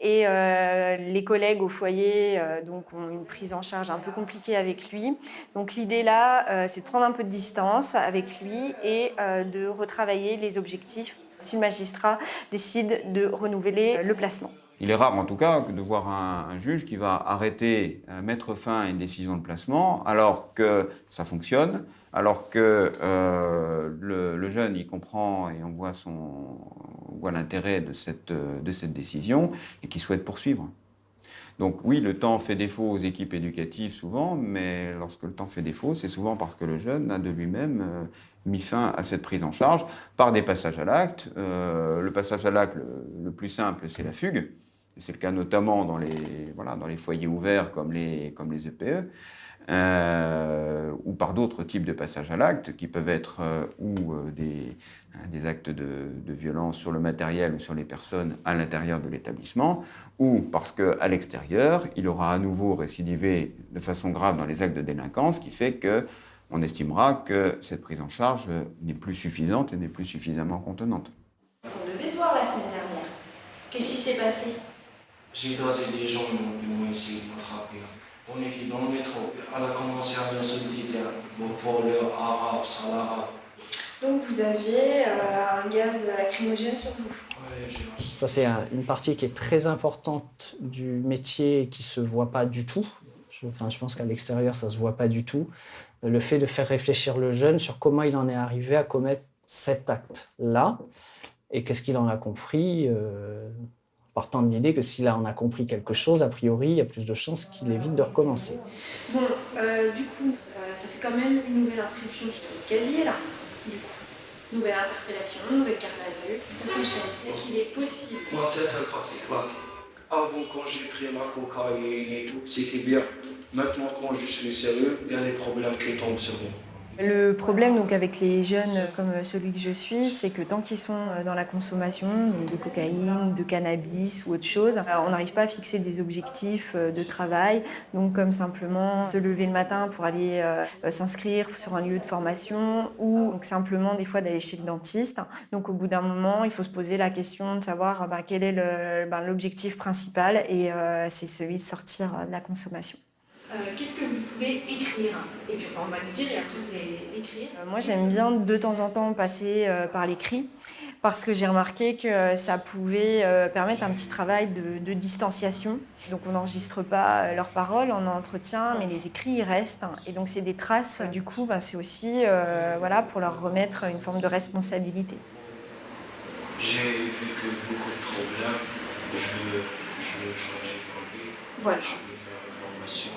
Et les collègues au foyer donc ont une prise en charge un peu compliquée avec lui. Donc l'idée là, c'est de prendre un peu de distance avec lui et de retravailler les objectifs si le magistrat décide de renouveler le placement. Il est rare en tout cas de voir un juge qui va arrêter, mettre fin à une décision de placement alors que ça fonctionne, alors que le jeune y comprend et on voit l'intérêt de cette décision et qui souhaite poursuivre. Donc oui, le temps fait défaut aux équipes éducatives souvent, mais lorsque le temps fait défaut, c'est souvent parce que le jeune a de lui-même mis fin à cette prise en charge par des passages à l'acte. Le passage à l'acte le plus simple, c'est la fugue. Et c'est le cas notamment dans les foyers ouverts comme les EPE, ou par d'autres types de passages à l'acte qui peuvent être des actes de violence sur le matériel ou sur les personnes à l'intérieur de l'établissement, ou parce qu'à l'extérieur, il aura à nouveau récidivé de façon grave dans les actes de délinquance, qui fait qu'on estimera que cette prise en charge n'est plus suffisante et n'est plus suffisamment contenante. On devait se voir la semaine dernière. Qu'est-ce qui s'est passé? J'ai gazé des gens qui m'ont essayé de m'attraper. On était dans le métro. Elle a commencé à m'insulter pour leur arabe, salah. Donc vous aviez un gaz lacrymogène sur vous. Ça, c'est une partie qui est très importante du métier et qui ne se voit pas du tout. Je pense qu'à l'extérieur, ça ne se voit pas du tout. Le fait de faire réfléchir le jeune sur comment il en est arrivé à commettre cet acte-là et qu'est-ce qu'il en a compris, partant de l'idée que s'il en a compris quelque chose, a priori, il y a plus de chances qu'il évite de recommencer. Bon, du coup, ça fait quand même une nouvelle inscription sur le casier, là. Du coup, nouvelle interpellation, nouvelle garde à vue, ça s'enchaîne. Est-ce qu'il est possible? Ma tête, elle va s'éclater. Avant, quand j'ai pris ma cocaïne et tout, c'était bien. Maintenant, quand je suis sérieux, il y a des problèmes qui tombent sur moi. Le problème donc, avec les jeunes comme celui que je suis, c'est que tant qu'ils sont dans la consommation de cocaïne, de cannabis ou autre chose, on n'arrive pas à fixer des objectifs de travail. Donc comme simplement se lever le matin pour aller s'inscrire sur un lieu de formation ou donc, simplement des fois d'aller chez le dentiste. Donc au bout d'un moment, il faut se poser la question de savoir quel est l'objectif principal et c'est celui de sortir de la consommation. Qu'est-ce que vous pouvez écrire? Et puis on va le dire et après vous allez écrire. Moi j'aime bien de temps en temps passer par l'écrit parce que j'ai remarqué que ça pouvait permettre un petit travail de distanciation. Donc on n'enregistre pas leurs paroles en entretien, mais les écrits ils restent. Et donc c'est des traces, du coup c'est aussi pour leur remettre une forme de responsabilité. J'ai vécu beaucoup de problèmes, je veux changer ma vie, voilà. Je veux faire une formation.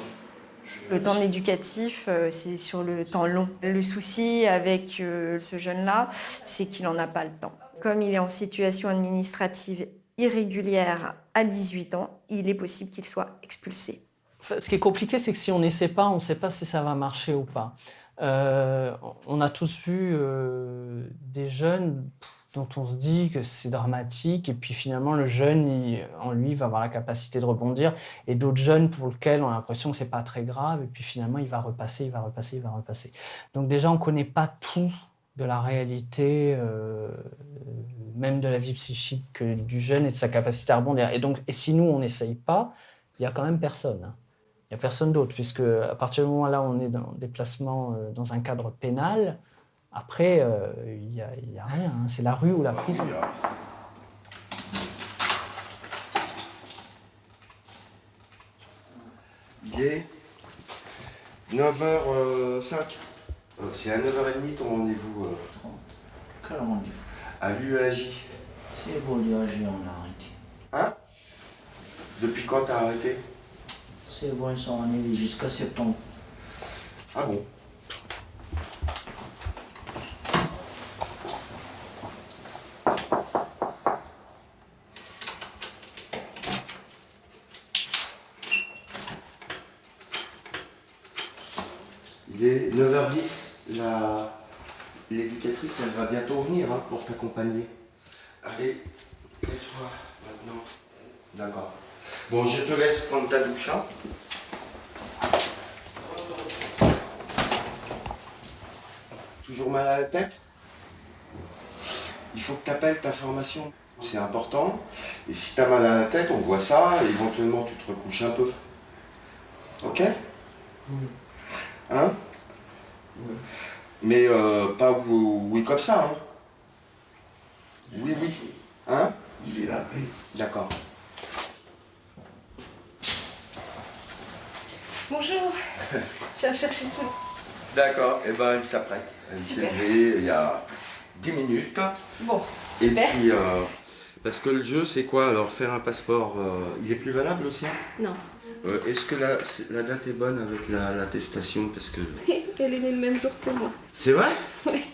Le temps éducatif, c'est sur le temps long. Le souci avec ce jeune-là, c'est qu'il n'en a pas le temps. Comme il est en situation administrative irrégulière à 18 ans, il est possible qu'il soit expulsé. Ce qui est compliqué, c'est que si on n'essaie pas, on ne sait pas si ça va marcher ou pas. On a tous vu des jeunes dont on se dit que c'est dramatique, et puis finalement le jeune, en lui, va avoir la capacité de rebondir, et d'autres jeunes pour lesquels on a l'impression que c'est pas très grave, et puis finalement il va repasser. Donc déjà, on ne connaît pas tout de la réalité, même de la vie psychique du jeune et de sa capacité à rebondir. Et si nous, on n'essaye pas, il n'y a quand même personne. Il n'y a personne d'autre, puisque à partir du moment là où on est dans des placements dans un cadre pénal, après, il n'y a rien, c'est la rue ou la prison. Gay, 9h05. C'est à 9h30 ton rendez-vous. Quel rendez-vous? À l'UAJ. C'est bon, l'UAJ, on a arrêté. Hein? Depuis quand t'as arrêté? C'est bon, ils sont allés jusqu'à septembre. Ah bon? Il est 9h10. L'éducatrice, elle va bientôt venir hein, pour t'accompagner. Allez, laisse-toi maintenant. D'accord. Bon, je te laisse prendre ta douche. Hein. Toujours mal à la tête? Il faut que tu appelles ta formation. C'est important. Et si tu as mal à la tête, on voit ça. Et éventuellement, tu te recouches un peu. Ok? Hein? Mais pas oui comme ça. Hein? Oui, oui. Hein? Il est là, oui. D'accord. Bonjour. Je viens chercher ça. D'accord. Et ben, elle s'apprête. Elle s'est levée il y a 10 minutes. Bon, super. Et puis, parce que le jeu, c'est quoi? Alors, faire un passeport, il est plus valable aussi? Non. Est-ce que la date est bonne avec l'attestation? Parce que... Elle est née le même jour que moi. C'est vrai? Oui.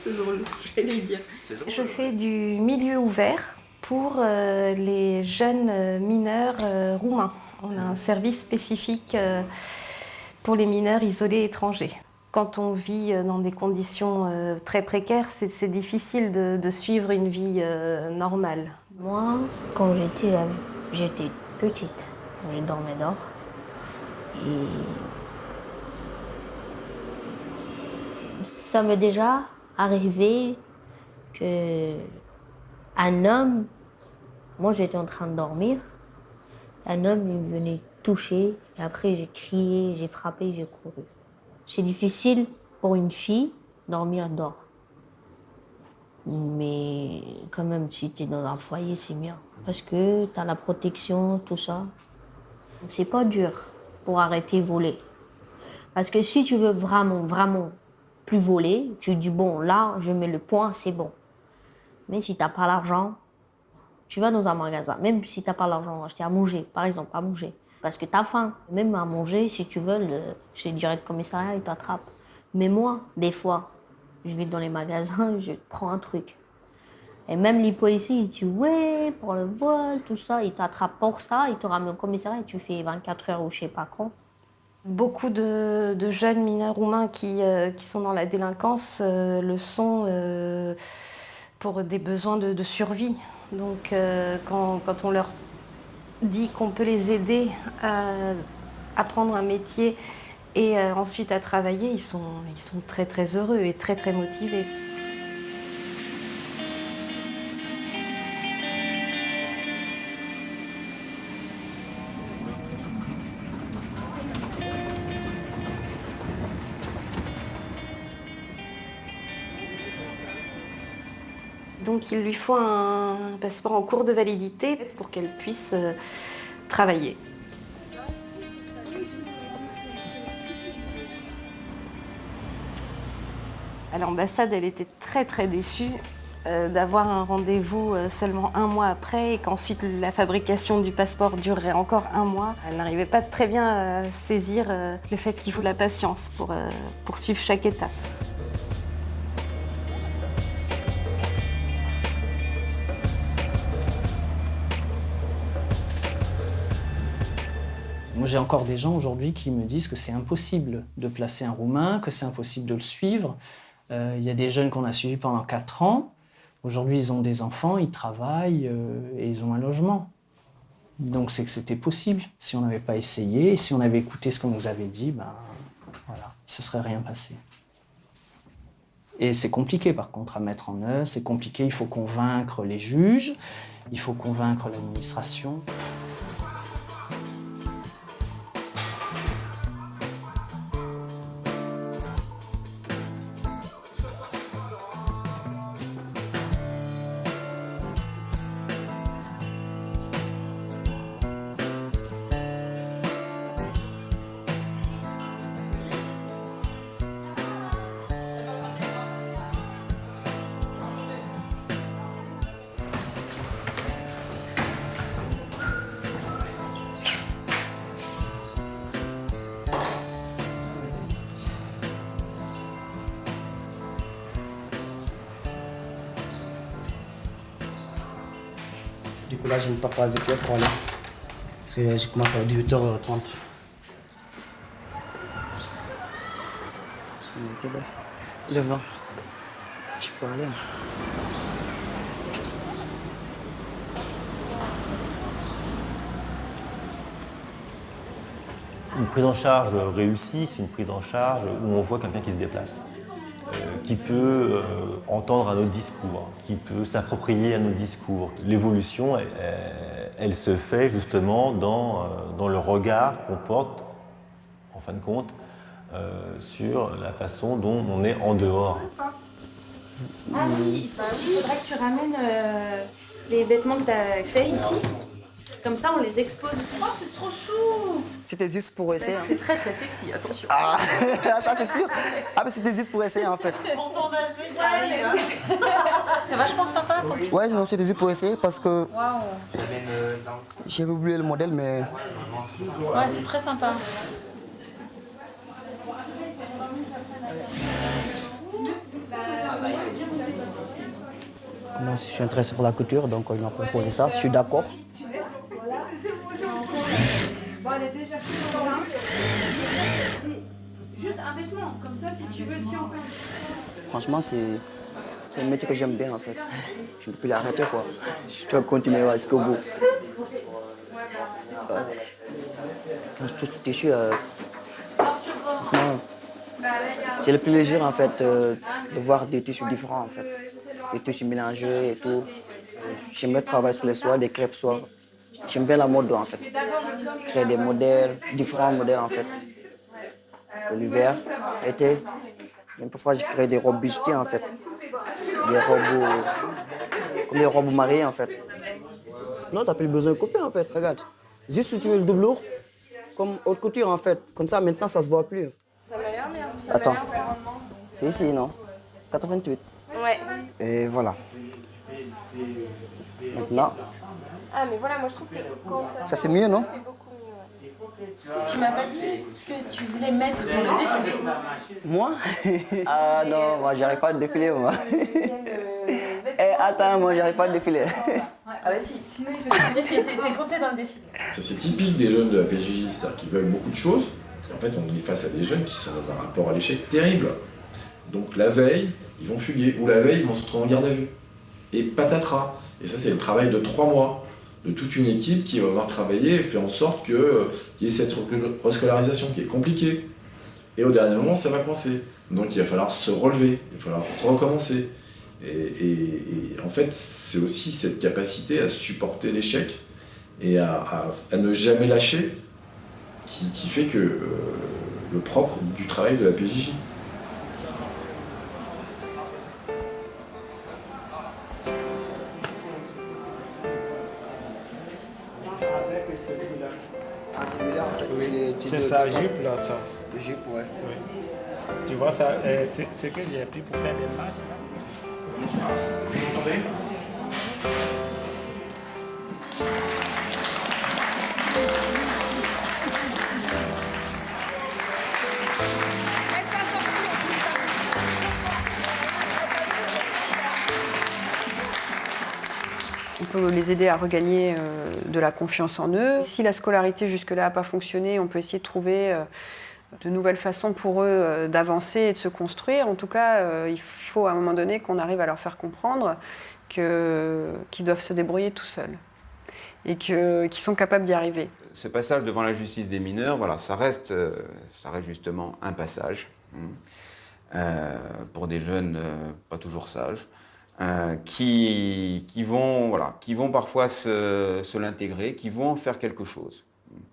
C'est drôle, je vais lui dire. Je fais du milieu ouvert pour les jeunes mineurs roumains. On a un service spécifique pour les mineurs isolés étrangers. Quand on vit dans des conditions très précaires, c'est difficile de suivre une vie normale. Moi, quand j'étais petite, je dormais dehors. Et ça m'est déjà arrivé que un homme, moi j'étais en train de dormir, un homme il venait toucher, et après j'ai crié, j'ai frappé, j'ai couru. C'est difficile pour une fille dormir dehors. Mais quand même, si tu es dans un foyer, c'est bien. Parce que tu as la protection, tout ça. C'est pas dur pour arrêter de voler. Parce que si tu veux vraiment, vraiment plus voler, tu dis bon, là, je mets le point, c'est bon. Mais si tu n'as pas l'argent, tu vas dans un magasin. Même si tu n'as pas l'argent, acheter à manger, par exemple, à manger. Parce que tu as faim. Même à manger, si tu veux, c'est direct commissariat, il t'attrape. Mais moi, des fois, je vais dans les magasins, je prends un truc. Et même les policiers, ils disent ouais, pour le vol, tout ça, ils t'attrapent pour ça, ils te ramènent au commissariat et tu fais 24 heures ou je sais pas quand. Beaucoup de jeunes mineurs roumains qui sont dans la délinquance le sont pour des besoins de survie. Donc quand on leur dit qu'on peut les aider à apprendre un métier et ensuite à travailler, ils sont très très heureux et très très motivés. Donc il lui faut un passeport en cours de validité pour qu'elle puisse travailler. À l'ambassade, elle était très très déçue d'avoir un rendez-vous seulement 1 mois après et qu'ensuite la fabrication du passeport durerait encore 1 mois. Elle n'arrivait pas très bien à saisir le fait qu'il faut de la patience pour suivre chaque étape. Moi, j'ai encore des gens aujourd'hui qui me disent que c'est impossible de placer un Roumain, que c'est impossible de le suivre. Il y a des jeunes qu'on a suivis pendant 4 ans. Aujourd'hui, ils ont des enfants, ils travaillent et ils ont un logement. Donc, c'est que c'était possible. Si on n'avait pas essayé, si on avait écouté ce qu'on nous avait dit, ben voilà, il ne se serait rien passé. Et c'est compliqué, par contre, à mettre en œuvre. C'est compliqué, il faut convaincre les juges, il faut convaincre l'administration. Du coup, là, je me prépare avec elle pour aller. Parce que je commence à 18h30. quelle heure? Le 20. Tu peux aller. Une prise en charge réussie, c'est une prise en charge où on voit quelqu'un qui se déplace, qui peut entendre un autre discours, qui peut s'approprier un autre discours. L'évolution, elle se fait justement dans le regard qu'on porte, en fin de compte, sur la façon dont on est en dehors. Ah oui, il faudrait que tu ramènes les vêtements que tu as fait ici. Comme ça, on les expose. Oh, c'est trop chou! C'était juste pour essayer. C'est très très sexy, attention. Ah, ça c'est sûr. Ah, mais c'était juste pour essayer en fait. Pour ton âge, c'est vachement sympa ton Ouais, non, c'était juste pour essayer parce que Waouh! j'avais oublié le modèle, mais. Ouais, c'est très sympa. Moi, je suis intéressé pour la couture, donc il m'a proposé ça. Je suis d'accord. Bon, elle est déjà plus juste un vêtement, comme ça, si tu veux, si on fait. Franchement, c'est un métier que j'aime bien en fait. Je ne peux plus l'arrêter quoi. Je dois continuer jusqu'au bout. Quand je touche le tissu, franchement, j'ai le plaisir en fait de voir des tissus différents en fait. Des tissus mélangés et tout. J'aime bien travailler sur les soies, des crêpes soies. J'aime bien la mode en fait. Créer des modèles, différents modèles en fait. L'hiver, l'été. Même parfois je crée des robes bijoutées en fait. Des robes comme des robes mariées en fait. Non, t'as plus besoin de couper en fait, regarde. Juste si tu veux le doublure, comme haute couture en fait. Comme ça maintenant ça se voit plus. Ça m'a l'air bien. Attends. C'est ici, non? 88. Ouais. Et voilà. Maintenant, Ah, mais voilà, moi je trouve que quand ça c'est mieux, non? c'est beaucoup mieux. Ouais. Tu m'as pas dit ce que tu voulais mettre pour le défilé. Moi? Ah non, moi j'arrive pas à défiler, moi. Eh, attends, moi j'arrive pas à défiler. Ah bah si, sinon il faut si t'es compté dans le défilé. Ça, c'est typique des jeunes de la PJJ, c'est-à-dire qu'ils veulent beaucoup de choses. Et en fait, on est face à des jeunes qui sont dans un rapport à l'échec terrible. Donc la veille, ils vont fuguer, ou la veille, ils vont se retrouver en garde à vue. Et patatras. Et ça, c'est le travail de 3 mois de toute une équipe qui va avoir travaillé et fait en sorte qu'il y ait cette rescolarisation qui est compliquée. Et au dernier moment, ça va coincer. Donc il va falloir se relever, il va falloir recommencer. Et en fait, c'est aussi cette capacité à supporter l'échec et à ne jamais lâcher qui fait que le propre du travail de la PJJ. Ah, celui-là en fait. Oui, c'est sa jupe là, ça. Le jupe, ouais. Oui. Tu vois, ça, c'est ce que j'ai pris pour faire des marches. Vous entendez? On peut les aider à regagner de la confiance en eux. Si la scolarité jusque-là n'a pas fonctionné, on peut essayer de trouver de nouvelles façons pour eux d'avancer et de se construire. En tout cas, il faut à un moment donné qu'on arrive à leur faire comprendre qu'ils doivent se débrouiller tout seuls et qu'ils sont capables d'y arriver. Ce passage devant la justice des mineurs, voilà, ça reste justement un passage pour des jeunes pas toujours sages. Qui vont parfois se l'intégrer, qui vont en faire quelque chose,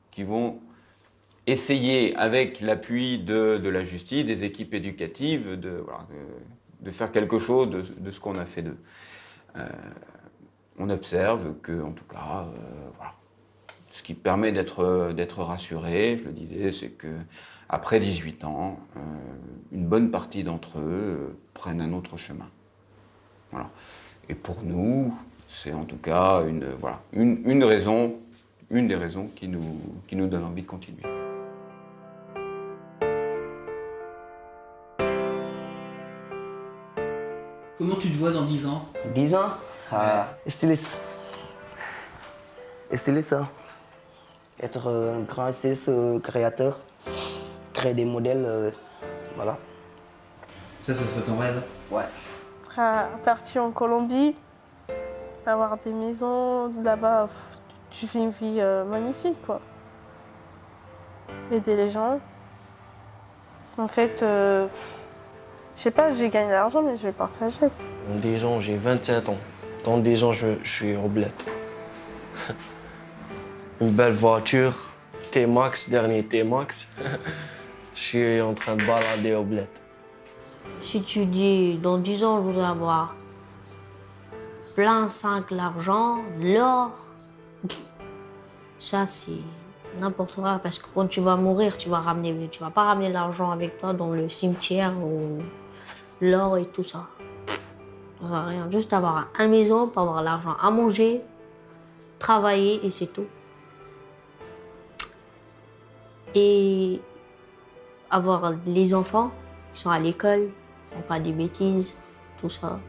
qui vont essayer, avec l'appui de la justice, des équipes éducatives, de faire quelque chose de ce qu'on a fait d'eux. On observe que, en tout cas, ce qui permet d'être rassuré, je le disais, c'est qu'après 18 ans, une bonne partie d'entre eux prennent un autre chemin. Voilà. Et pour nous, c'est en tout cas une des raisons qui nous donne envie de continuer. Comment tu te vois dans 10 ans? 10 ans? Styliste. Styliste, hein. Être un grand styliste créateur, créer des modèles, voilà. Ça, ce serait ton rêve? Ouais. Partir en Colombie, avoir des maisons là-bas, tu vis une vie magnifique, quoi. Aider les gens. En fait, je sais pas, j'ai gagné de l'argent, mais je vais partager. Dans 10 ans, j'ai 27 ans. Dans 10 ans, je suis au bled. Une belle voiture, T-Max, dernier T-Max. Je suis en train de balader au bled. Si tu dis, dans 10 ans, je voudrais avoir plein 5 l'argent, l'or, ça c'est n'importe quoi. Parce que quand tu vas mourir, tu vas pas ramener l'argent avec toi dans le cimetière ou l'or et tout ça. Ça sert à rien. Juste avoir une maison pour avoir l'argent à manger, travailler et c'est tout. Et avoir les enfants qui sont à l'école, qui font pas des bêtises, tout ça.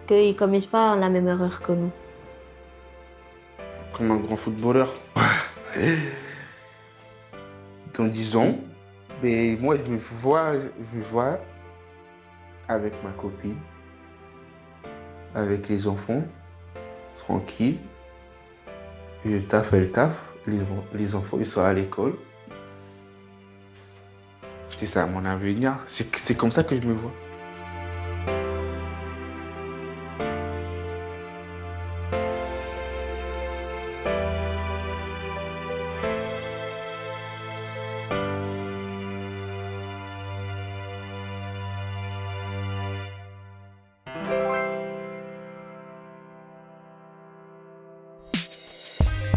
Qu'ils ne commettent pas la même erreur que nous. Comme un grand footballeur. Dans 10 ans, mais moi je me vois avec ma copine, avec les enfants, tranquille. Je taffe, elle taffe, les enfants ils sont à l'école. C'est ça mon avenir, c'est comme ça que je me vois.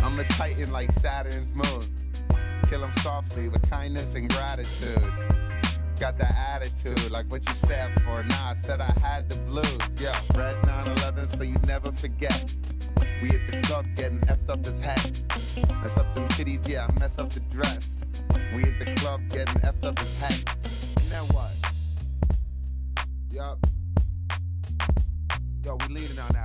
I'm a titan like Saturn's moon. Kill him softly with kindness and gratitude. Got the attitude like what you said for. Nah, I said I had the blues. Yeah, red 911 so you never forget. We at the club getting effed up as heck. Mess up them titties, yeah, I mess up the dress. We at the club getting effed up as heck. Now what? Yup. Yo, we leaving now.